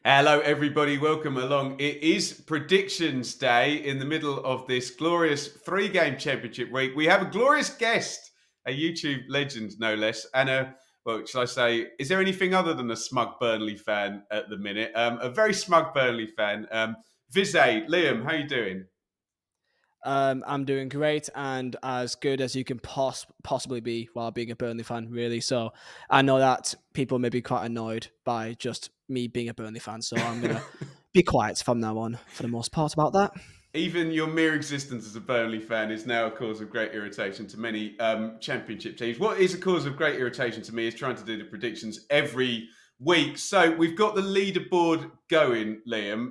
Hello, everybody. Welcome along. It is predictions day in the middle of this glorious three-game championship week. We have a glorious guest, a YouTube legend, no less, and shall I say, is there anything other than a smug Burnley fan at the minute? A very smug Burnley fan. Vizeh, Liam, how you doing? I'm doing great and as good as you can possibly be while being a Burnley fan, really. So I know that people may be quite annoyed by just me being a Burnley fan. So I'm going to be quiet from now on for the most part about that. Even your mere existence as a Burnley fan is now a cause of great irritation to many championship teams. What is a cause of great irritation to me is trying to do the predictions every week. So we've got the leaderboard going, Liam.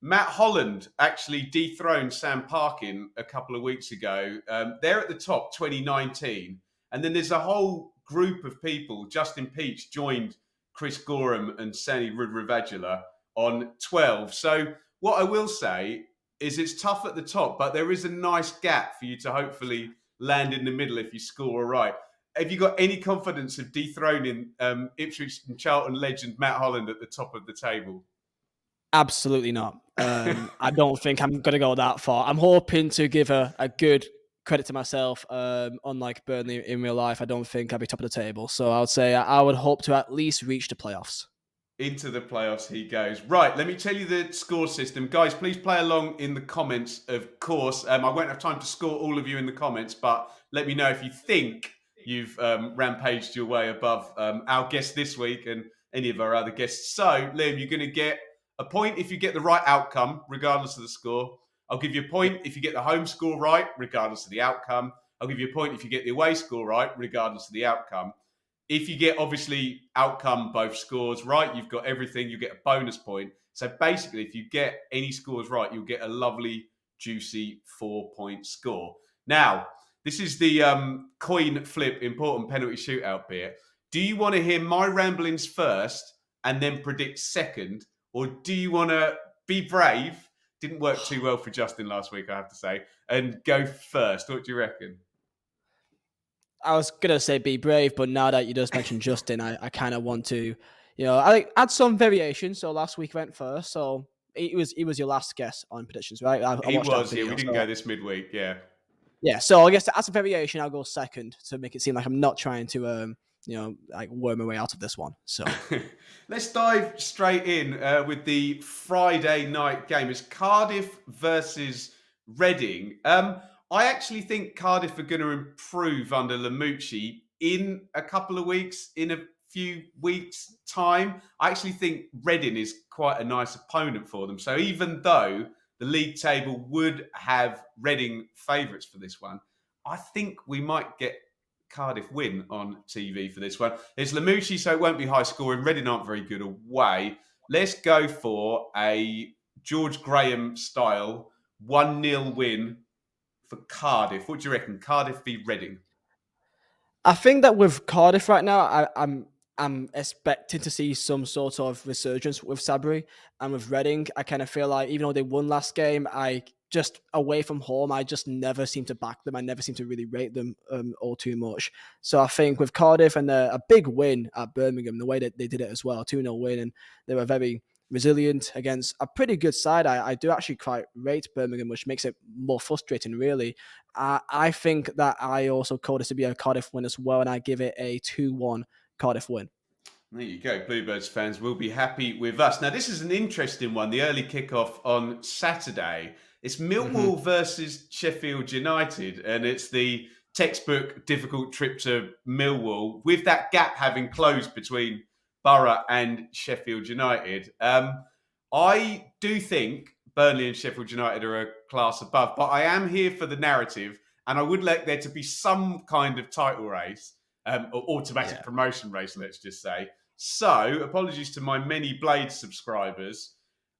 Matt Holland actually dethroned Sam Parkin a couple of weeks ago. They're at the top, 2019. And then there's a whole group of people. Justin Peach joined Chris Gorham and Sani Rudravajula on 12. So what I will say is it's tough at the top, but there is a nice gap for you to hopefully land in the middle if you score all right. Have you got any confidence of dethroning Ipswich and Charlton legend Matt Holland at the top of the table? Absolutely not. I don't think I'm going to go that far. I'm hoping to give a good credit to myself. Unlike Burnley in real life, I don't think I'll be top of the table. So I would say I would hope to at least reach the playoffs. Into the playoffs he goes. Right, let me tell you the score system. Guys, please play along in the comments, of course. I won't have time to score all of you in the comments, but let me know if you think you've rampaged your way above our guest this week and any of our other guests. So, Liam, you're going to get a point if you get the right outcome, regardless of the score. I'll give you a point if you get the home score right, regardless of the outcome. I'll give you a point if you get the away score right, regardless of the outcome. If you get, obviously, outcome, both scores right, you've got everything, you get a bonus point. So basically, if you get any scores right, you'll get a lovely, juicy 4-point score. Now, this is the coin flip important penalty shootout bit. Do you want to hear my ramblings first and then predict second? Or do you want to be brave? Didn't work too well for Justin last week, I have to say, and go first. What do you reckon? I was going to say be brave, but now that you just mentioned Justin, I kind of want to, I add some variation. So last week went first. So he was your last guess on predictions, right? I He watched that was, yeah. video. We didn't So go this midweek, yeah. yeah, so I guess as a variation, I'll go second to make it seem like I'm not trying to, worm my way out of this one. So let's dive straight in with the Friday night game. It's Cardiff versus Reading. I actually think Cardiff are going to improve under Lamucci in a couple of weeks, in a few weeks' time. I actually think Reading is quite a nice opponent for them. So even though the league table would have Reading favourites for this one, I think we might get Cardiff win on TV for this one. It's Lamucci, so it won't be high scoring. Reading aren't very good away. Let's go for a George Graham style 1-0 win for Cardiff. What do you reckon? Cardiff v Reading. I think that with Cardiff right now, I'm expecting to see some sort of resurgence with Sabri, and with Reading, I kind of feel like even though they won last game, I just away from home, I just never seem to back them. I never seem to really rate them all too much. So I think with Cardiff and a big win at Birmingham, the way that they did it as well, 2-0 win, and they were very resilient against a pretty good side. I do actually quite rate Birmingham, which makes it more frustrating, really. I think that I also call this to be a Cardiff win as well, and I give it a 2-1 Cardiff win. There you go. Bluebirds fans will be happy with us. Now, this is an interesting one. The early kickoff on Saturday. It's Millwall versus Sheffield United, and it's the textbook difficult trip to Millwall, with that gap having closed between Borough and Sheffield United. I do think Burnley and Sheffield United are a class above, but I am here for the narrative, and I would like there to be some kind of title race, or automatic promotion race, let's just say. So, apologies to my many Blades subscribers.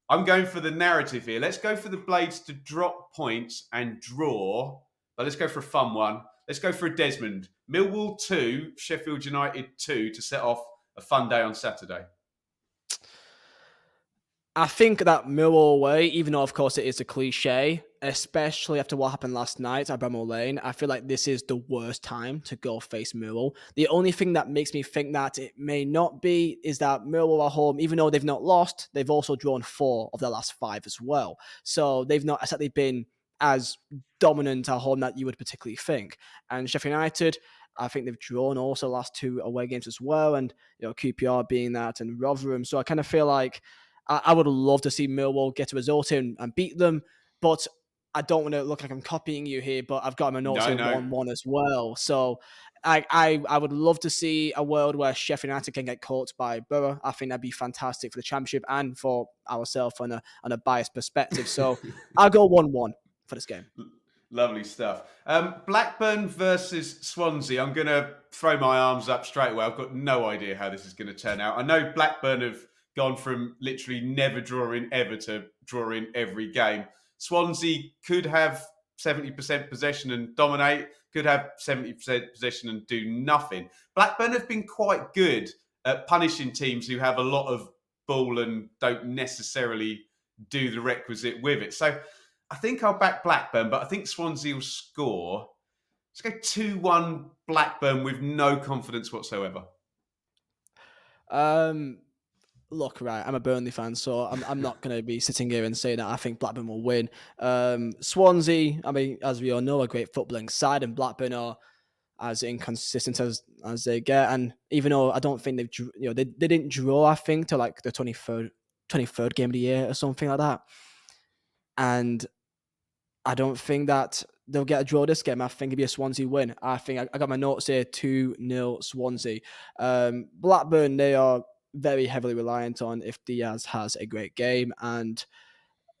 I'm going for the narrative here. Let's go for the Blades to drop points and draw. But let's go for a fun one. Let's go for a Desmond. Millwall 2, Sheffield United 2 to set off a fun day on Saturday. I think that Millwall way, even though of course it is a cliche, especially after what happened last night at Bramall Lane, I feel like this is the worst time to go face Millwall. The only thing that makes me think that it may not be is that Millwall at home, even though they've not lost, they've also drawn 4 of their last 5 as well. So they've not exactly been as dominant at home that you would particularly think. And Sheffield United, I think they've drawn also the last 2 away games as well, and QPR being that, and Rotherham. So I kind of feel like I would love to see Millwall get a result in and beat them, but I don't want to look like I'm copying you here, but I've got my notes No, here no. 1-1 as well. So I would love to see a world where Sheffield United can get caught by Borough. I think that'd be fantastic for the Championship and for ourselves on a biased perspective. So I'll go 1-1 for this game. Lovely stuff. Blackburn versus Swansea. I'm going to throw my arms up straight away. I've got no idea how this is going to turn out. I know Blackburn have gone from literally never drawing ever to drawing every game. Swansea could have 70% possession and dominate, could have 70% possession and do nothing. Blackburn have been quite good at punishing teams who have a lot of ball and don't necessarily do the requisite with it. So I think I'll back Blackburn, but I think Swansea will score. Let's go 2-1 Blackburn with no confidence whatsoever. Look, right, I'm a Burnley fan, so I'm not going to be sitting here and saying that I think Blackburn will win. Swansea, I mean, as we all know, a great footballing side, and Blackburn are as inconsistent as they get. And even though I don't think they didn't draw, I think, till like the 23rd game of the year or something like that. And I don't think that they'll get a draw this game. I think it'll be a Swansea win. I think I got my notes here, 2-0 Swansea. Blackburn, they are very heavily reliant on if Diaz has a great game, and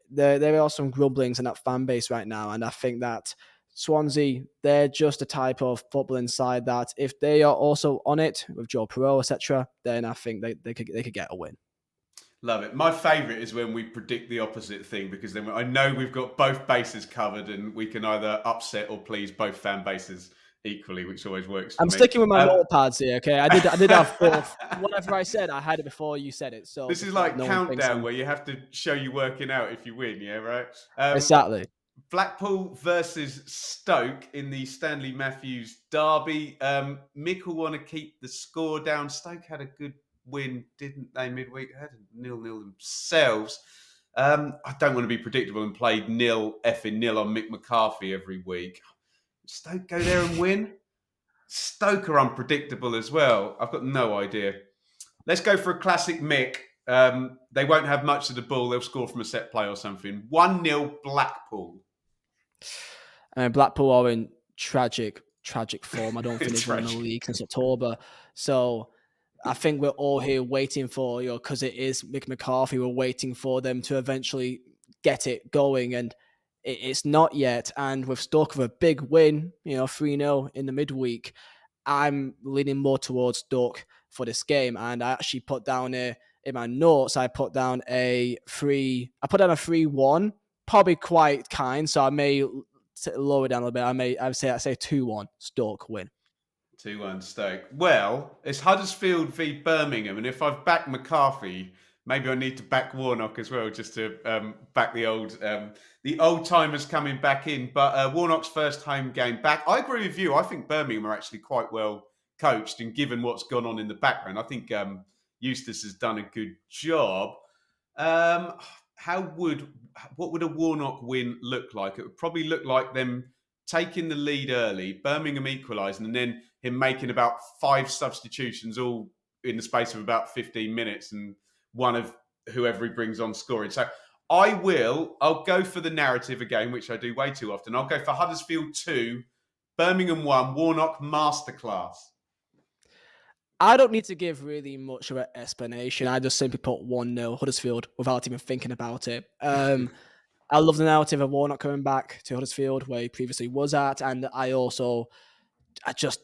there are some grumblings in that fan base right now, and I think that Swansea, they're just a type of football inside that if they are also on it with Joe Perreault, etc., then I think they could get a win. Love it. My favourite is when we predict the opposite thing, because then I know we've got both bases covered and we can either upset or please both fan bases equally, which always works for I'm me. sticking with my notepads here, okay? I did have both. Whatever I said, I had it before you said it. So this is like no Countdown, where you have to show you working out if you win, yeah, right? Exactly. Blackpool versus Stoke in the Stanley Matthews derby. Mick will want to keep the score down. Stoke had a good win, didn't they, midweek? They had a 0-0 themselves. I don't want to be predictable and play nil on Mick McCarthy every week. Stoke go there and win? Stoke are unpredictable as well. I've got no idea. Let's go for a classic Mick. They won't have much of the ball. They'll score from a set play or something. 1-0 Blackpool. Blackpool are in tragic form. I don't think they've won the league since October. So I think we're all here waiting for, because it is Mick McCarthy, we're waiting for them to eventually get it going, and it's not yet. And with Stoke with a big win, 3-0 in the midweek, I'm leaning more towards Stoke for this game. And I actually put down in my notes, I put down a 3-1, probably quite kind. So I may lower it down a little bit. I say 2-1 Stoke win. 2-1 Stoke. Well, it's Huddersfield v Birmingham, and if I've backed McCarthy, maybe I need to back Warnock as well, just to back the old timers coming back in. But Warnock's first home game back. I agree with you. I think Birmingham are actually quite well coached, and given what's gone on in the background, I think Eustace has done a good job. What would a Warnock win look like? It would probably look like them taking the lead early, Birmingham equalising, and then him making about 5 substitutions all in the space of about 15 minutes, and one of whoever he brings on scoring. So I'll go for the narrative again, which I do way too often. I'll go for Huddersfield 2, Birmingham 1, Warnock masterclass. I don't need to give really much of an explanation. I just simply put 1-0 Huddersfield without even thinking about it. I love the narrative of Warnock coming back to Huddersfield where he previously was at, and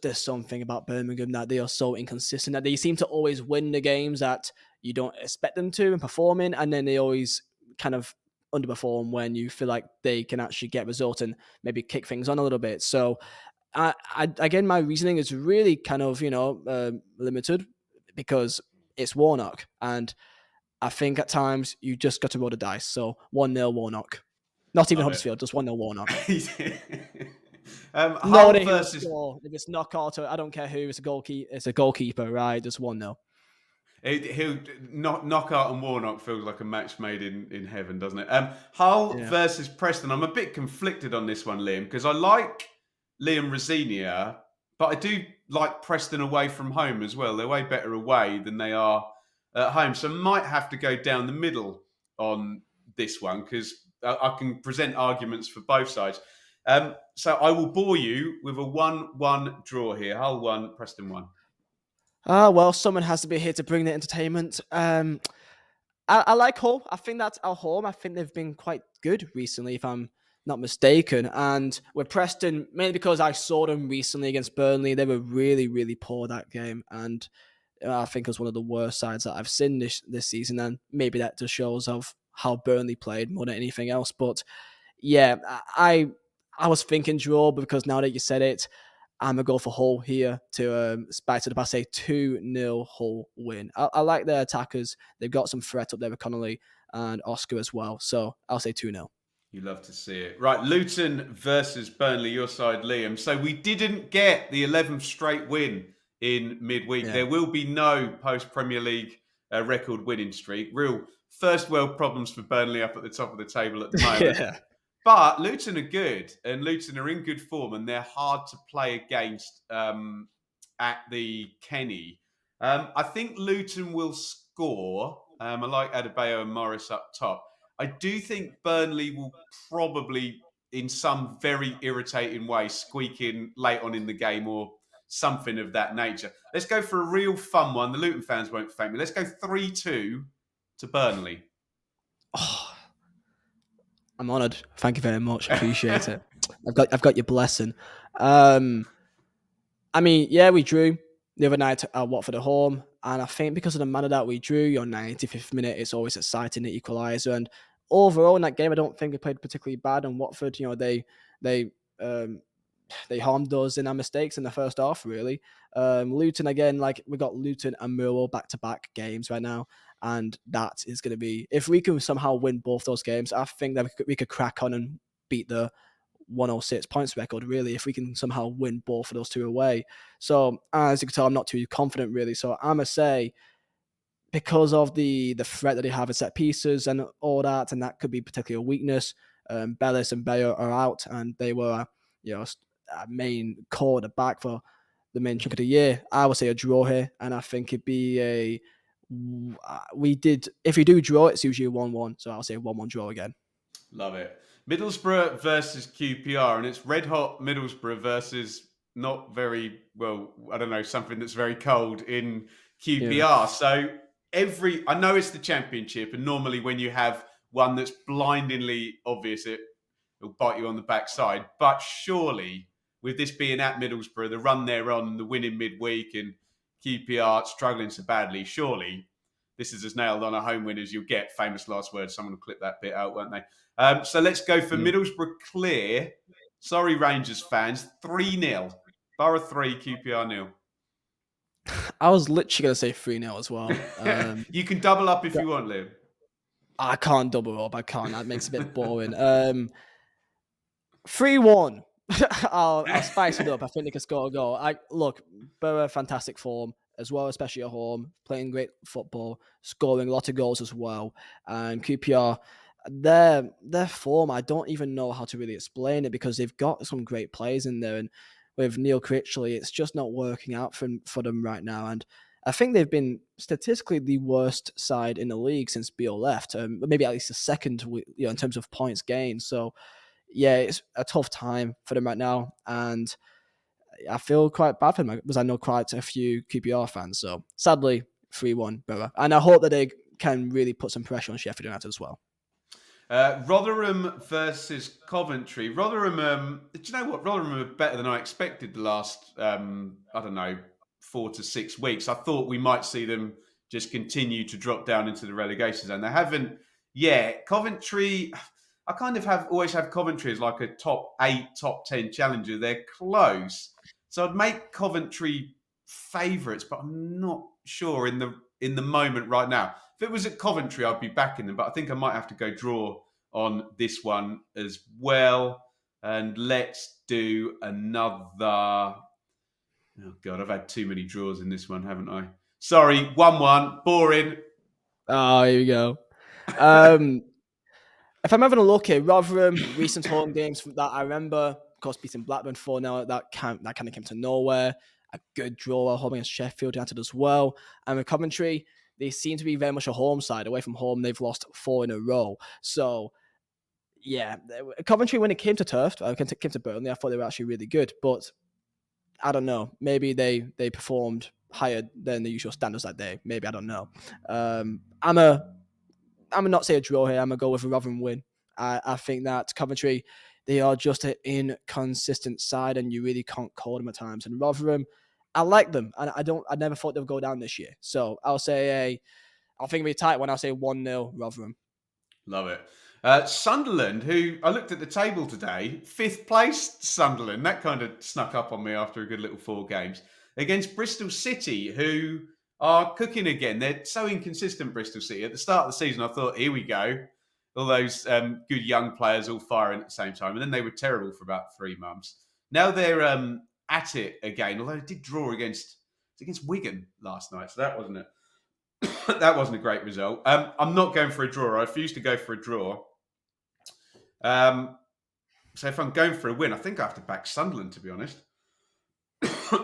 there's something about Birmingham that they are so inconsistent that they seem to always win the games that you don't expect them to and perform in, and then they always kind of underperform when you feel like they can actually get results and maybe kick things on a little bit. So again, my reasoning is really kind of, limited because it's Warnock. And I think at times you just got to roll the dice. So 1-0 Warnock. Not even Love it. Huddersfield, just 1-0 Warnock. No Hull one he'll versus score. If it's knockout, I don't care who. It's a goalkeeper, right? Just 1-0. He'll knockout and Warnock feels like a match made in heaven, doesn't it? Hull Yeah. versus Preston. I'm a bit conflicted on this one, Liam, because I like Liam Rosenior, but I do like Preston away from home as well. They're way better away than they are at home, so I might have to go down the middle on this one because I can present arguments for both sides. So I will bore you with a 1-1 draw here. Hull 1, Preston 1. Well, someone has to be here to bring the entertainment. I like Hull. I think that's our home. I think they've been quite good recently, if I'm not mistaken. And with Preston, mainly because I saw them recently against Burnley, they were really, really poor that game. And I think it was one of the worst sides that I've seen this season. And maybe that just shows of how Burnley played more than anything else. But yeah, I was thinking draw, because now that you said it, I'm going to go for Hull here to spice it up. I say 2-0 Hull win. I like their attackers. They've got some threat up there with Connolly and Oscar as well. So I'll say 2-0. You love to see it. Right, Luton versus Burnley, your side, Liam. So we didn't get the 11th straight win in midweek. Yeah. There will be no post-Premier League record winning streak. Real first world problems for Burnley up at the top of the table at the moment. Yeah. But Luton are good, and Luton are in good form, and they're hard to play against at the Kenny. I think Luton will score. I like Adebayo and Morris up top. I do think Burnley will probably, in some very irritating way, squeak in late on in the game or something of that nature. Let's go for a real fun one. The Luton fans won't thank me. Let's go 3-2 to Burnley. Oh, I'm honoured. Thank you very much. Appreciate it. I've got your blessing. I mean, yeah, we drew the other night at Watford at home, and I think because of the manner that we drew, your 95th minute, it's always exciting, the equaliser. And overall in that game, I don't think we played particularly bad. And Watford, they harmed us in our mistakes in the first half, really. Luton, again, like we got Luton and Millwall back-to-back games right now. And that is going to be, if we can somehow win both those games, I think that we could crack on and beat the 106 points record, really, if we can somehow win both of those two away. So, as you can tell, I'm not too confident, really. So, I'm going to say, because of the threat that they have at set pieces and all that, and that could be particularly a weakness, Bellis and Bayo are out, and they were, a main core at the back for the main chunk of the year. I would say a draw here, and I think it'd be if we do draw, it's usually a 1-1, so I'll say a 1-1 draw again. Love it. Middlesbrough versus QPR, and it's red hot Middlesbrough versus not very, well, I don't know, something that's very cold in QPR. Yeah. So I know it's the Championship, and normally when you have one that's blindingly obvious, it'll bite you on the backside. But surely, with this being at Middlesbrough, the run they're on, the winning midweek, and QPR struggling so badly, surely this is as nailed on a home win as you'll get. Famous last words. Someone will clip that bit out, won't they? So let's go for Middlesbrough clear. Sorry, Rangers fans. 3-0. Borough 3, QPR 0. I was literally going to say 3-0 as well. You can double up if you want, Liam. I can't double up. I can't. That makes it a bit boring. 3-1. I'll spice it up. I think they can score a goal. Look, Borough, fantastic form as well, especially at home, playing great football, scoring a lot of goals as well. And QPR, their form, I don't even know how to really explain it, because they've got some great players in there, and with Neil Critchley, it's just not working out for them right now. And I think they've been statistically the worst side in the league since Beale left, maybe at least the second, in terms of points gained. So yeah, it's a tough time for them right now, and I feel quite bad for them because I know quite a few QPR fans. So sadly, 3-1 Borough, and I hope that they can really put some pressure on Sheffield United as well. Rotherham versus Coventry. Rotherham, do you know what? Rotherham are better than I expected the last, 4 to 6 weeks. I thought we might see them just continue to drop down into the relegation zone. They haven't yet. Coventry, I kind of always have Coventry as like a top 8, top 10 challenger. They're close. So I'd make Coventry favourites, but I'm not sure in the moment right now. If it was at Coventry, I'd be backing them, but I think I might have to go draw on this one as well. And let's do another. Oh, God, I've had too many draws in this one, haven't I? Sorry, 1-1. Boring. Oh, here we go. If I'm having a look here, Rotherham, recent home games that I remember, of course, beating Blackburn 4-0, that kind of came to nowhere. A good draw at home against Sheffield United as well. And with Coventry, they seem to be very much a home side. Away from home, they've lost 4 in a row. So, yeah, Coventry, when it came to turf, came to Burnley, I thought they were actually really good. But I don't know. Maybe they performed higher than the usual standards that day. Maybe, I don't know. I'm gonna not say a draw here. I'm gonna go with a Rotherham win. I think that Coventry, they are just an inconsistent side, and you really can't call them at times. And Rotherham, I like them, and I never thought they'd go down this year. So I'll think it'll be a tight one. I'll say 1-0 Rotherham. Love it. Sunderland, who I looked at the table today, 5th place Sunderland. That kind of snuck up on me after a good little 4 games. Against Bristol City, who are cooking again. They're so inconsistent, Bristol City. At the start of the season, I thought, here we go. All those good young players all firing at the same time. And then they were terrible for about 3 months. Now they're at it again, although they did draw against Wigan last night. So that wasn't it. That wasn't a great result. I'm not going for a draw. I refuse to go for a draw. So if I'm going for a win, I think I have to back Sunderland, to be honest.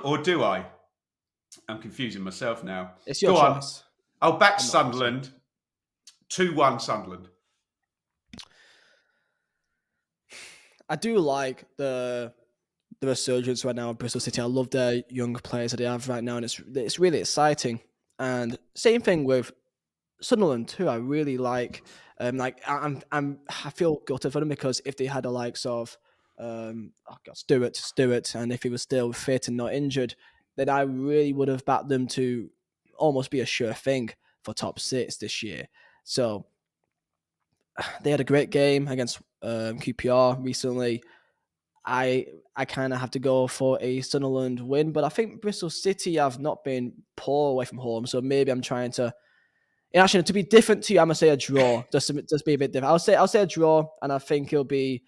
Or do I? I'm confusing myself now. It's your choice. I'll back Sunderland. 2-1 Sunderland. I do like the resurgence right now of Bristol City. I love their young players that they have right now, and it's really exciting. And same thing with Sunderland too. I really like. I feel gutted for them because if they had a likes of Stewart, and if he was still fit and not injured, then I really would have backed them to almost be a sure thing for top 6 this year. So they had a great game against QPR recently. I kind of have to go for a Sunderland win, but I think Bristol City have not been poor away from home, so maybe I'm trying to. Actually, to be different to you, I'm gonna say a draw. just be a bit different. I'll say a draw, and I think it'll be.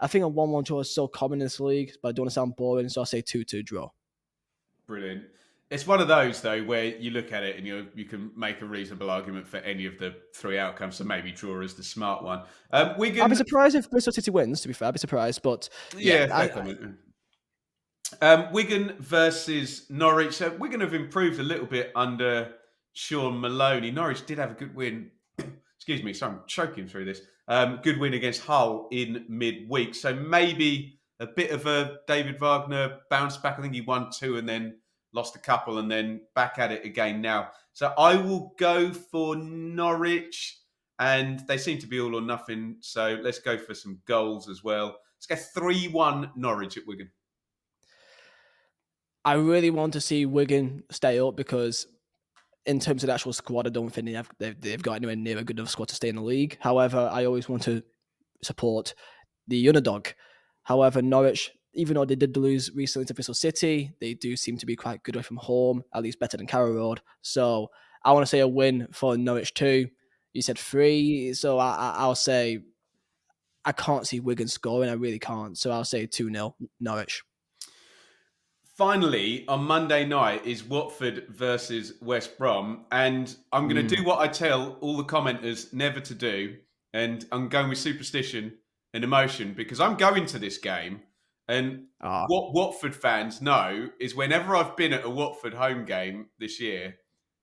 I think a 1-1 draw is so common in this league, but I don't want to sound boring, so I'll say 2-2 draw. Brilliant. It's one of those, though, where you look at it and you can make a reasonable argument for any of the 3 outcomes, so maybe draw is the smart one. Wigan... I'd be surprised if Bristol City wins, to be fair. I'd be surprised, but... Wigan versus Norwich. So Wigan have improved a little bit under Sean Maloney. Norwich did have a good win. Excuse me, sorry, I'm choking through this. Good win against Hull in midweek. So maybe a bit of a David Wagner bounce back. I think he won 2 and then lost a couple and then back at it again now. So I will go for Norwich, and they seem to be all or nothing. So let's go for some goals as well. Let's go 3-1 Norwich at Wigan. I really want to see Wigan stay up because in terms of the actual squad, I don't think they've got anywhere near a good enough squad to stay in the league. However, I always want to support the underdog. However, Norwich, even though they did lose recently to Bristol City, they do seem to be quite good away from home, at least better than Carrow Road. So I want to say a win for Norwich 2. You said 3, so I'll say I can't see Wigan scoring. I really can't. So I'll say 2-0 Norwich. Finally, on Monday night is Watford versus West Brom. And I'm going to do what I tell all the commenters never to do. And I'm going with superstition and emotion because I'm going to this game. And what Watford fans know is whenever I've been at a Watford home game this year,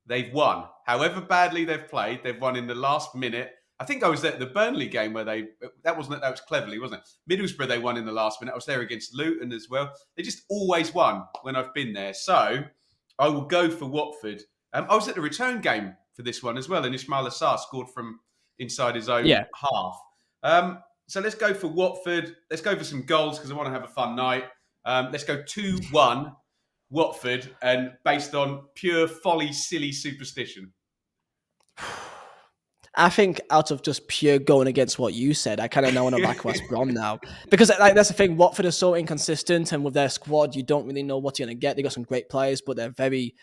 they've won. However badly they've played, they've won in the last minute. I think I was at the Burnley game where that was cleverly, wasn't it? Middlesbrough, they won in the last minute. I was there against Luton as well. They just always won when I've been there. So I will go for Watford. I was at the return game for this one as well, and Ismail Assar scored from inside his own half. So let's go for Watford. Let's go for some goals because I want to have a fun night. Let's go 2-1 Watford, and based on pure folly, silly superstition. I think out of just pure going against what you said, I kind of know on a back West Brom now. Because that's the thing, Watford is so inconsistent, and with their squad, you don't really know what you're going to get. They got some great players, but they're very,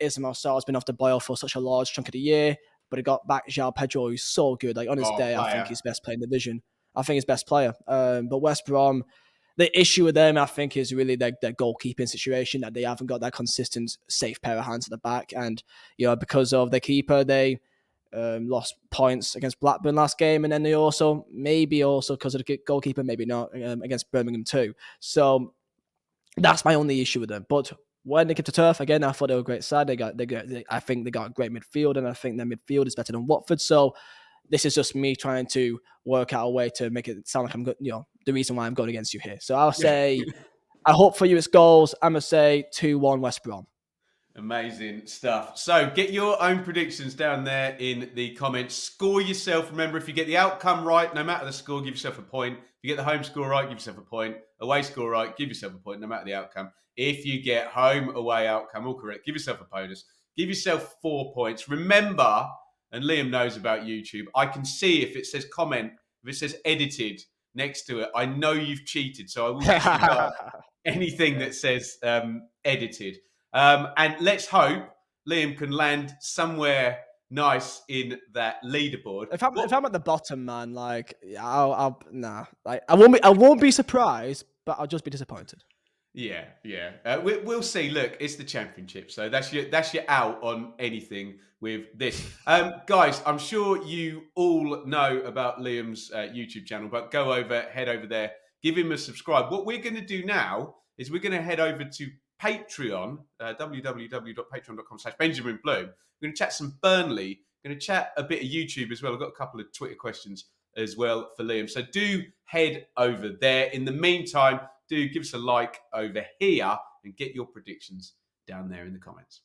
Ismail Sarr's been off the boil for such a large chunk of the year. but he got back João Pedro, who's so good. Like on his Oh, day, I think player. he's best player in the division. I think he's best player. But West Brom, the issue with them, I think, is really their goalkeeping situation, that they haven't got that consistent, safe pair of hands at the back. And, because of their keeper, they lost points against Blackburn last game. And then they maybe because of the goalkeeper, maybe not, against Birmingham too. So that's my only issue with them. But when they get to turf, again, I thought they were a great side. I think they got a great midfield, and I think their midfield is better than Watford. So this is just me trying to work out a way to make it sound like I'm good, the reason why I'm going against you here. So I'll say, I hope for you it's goals. I'm going to say 2-1 West Brom. Amazing stuff. So get your own predictions down there in the comments. Score yourself. Remember, if you get the outcome right, no matter the score, give yourself a point. If you get the home score right, give yourself a point. Away score right, give yourself a point, no matter the outcome. If you get home, away outcome, all correct, give yourself a bonus. Give yourself 4 points. Remember, and Liam knows about YouTube, I can see if it says comment, if it says edited next to it, I know you've cheated. So I will disregard anything that says edited. And let's hope Liam can land somewhere nice in that leaderboard. If I'm at the bottom, man, like I won't be surprised, but I'll just be disappointed. Yeah. We'll see. Look, it's the Championship, so that's your out on anything with this. Guys, I'm sure you all know about Liam's YouTube channel, but head over there, give him a subscribe. What we're going to do now is we're going to head over to Patreon, www.patreon.com/BenjaminBloom. We're going to chat some Burnley. We're going to chat a bit of YouTube as well. I've got a couple of Twitter questions as well for Liam. So do head over there. In the meantime, do give us a like over here and get your predictions down there in the comments.